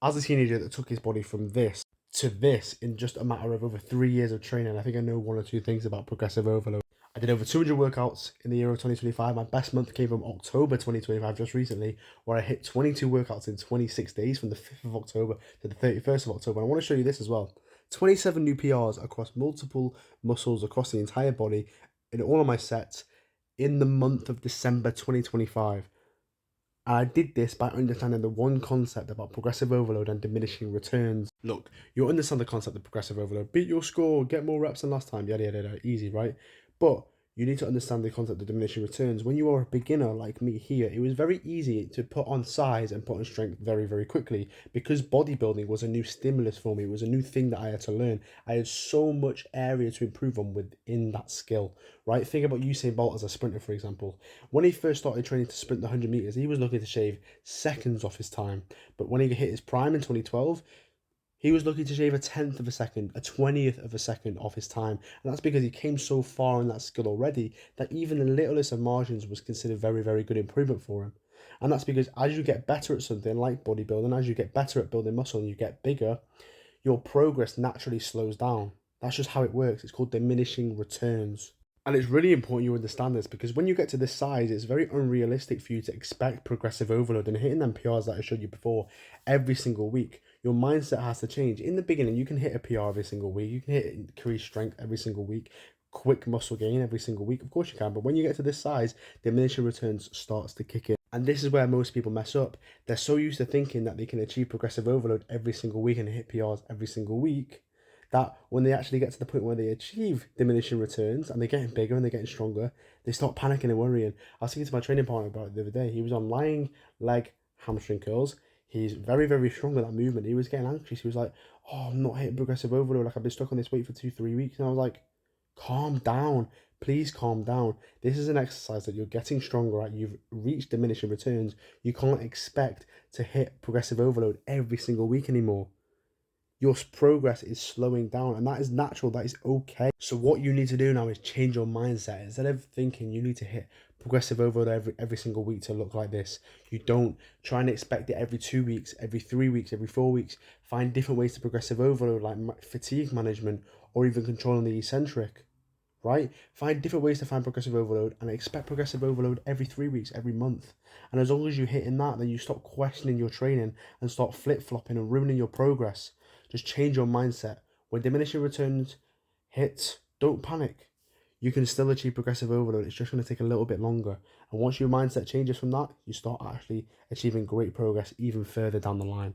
As a teenager that took his body from this to this in just a matter of over 3 years of training, I think I know one or two things about progressive overload. I did over 200 workouts in the year of 2025. My best month came from October 2025, just recently, where I hit 22 workouts in 26 days from the 5th of October to the 31st of October. And I want to show you this as well. 27 new PRs across multiple muscles across the entire body in all of my sets in the month of December 2025. And I did this by understanding the one concept about progressive overload and diminishing returns. Look, you understand the concept of progressive overload. Beat your score, get more reps than last time, yada, yada, yada, easy, right? But you need to understand the concept of diminishing returns. When you are a beginner like me here, it was very easy to put on size and put on strength very, very quickly because bodybuilding was a new stimulus for me. It was a new thing that I had to learn. I had so much area to improve on within that skill, right? Think about Usain Bolt as a sprinter, for example. When he first started training to sprint the 100 meters, he was looking to shave seconds off his time. But when he hit his prime in 2012, he was looking to shave a 10th of a second, a 20th of a second off his time. And that's because he came so far in that skill already that even the littlest of margins was considered very, very good improvement for him. And that's because as you get better at something like bodybuilding, as you get better at building muscle and you get bigger, your progress naturally slows down. That's just how it works. It's called diminishing returns. And it's really important you understand this because when you get to this size, it's very unrealistic for you to expect progressive overload and hitting them PRs that I showed you before every single week. Your mindset has to change. In the beginning, you can hit a PR every single week. You can hit increased strength every single week, quick muscle gain every single week. Of course you can, but when you get to this size, diminishing returns starts to kick in. And this is where most people mess up. They're so used to thinking that they can achieve progressive overload every single week and hit PRs every single week that when they actually get to the point where they achieve diminishing returns and they're getting bigger and they're getting stronger, they start panicking and worrying. I was speaking to my training partner about it the other day. He was on lying leg hamstring curls. He's very, very strong with that movement. He was getting anxious. He was like, oh, I'm not hitting progressive overload. Like, I've been stuck on this weight for 2-3 weeks. And I was like, calm down. Please calm down. This is an exercise that you're getting stronger at. You've reached diminishing returns. You can't expect to hit progressive overload every single week anymore. Your progress is slowing down and that is natural, that is okay. So what you need to do now is change your mindset. Instead of thinking you need to hit progressive overload every single week to look like this, you don't. Try and expect it every 2 weeks, every 3 weeks, every 4 weeks. Find different ways to progressive overload like fatigue management or even controlling the eccentric, right? Find different ways to find progressive overload and expect progressive overload every 3 weeks, every month. And as long as you're hitting that, then you stop questioning your training and start flip-flopping and ruining your progress. Just change your mindset. When diminishing returns hit, don't panic. You can still achieve progressive overload. It's just going to take a little bit longer. And once your mindset changes from that, you start actually achieving great progress even further down the line.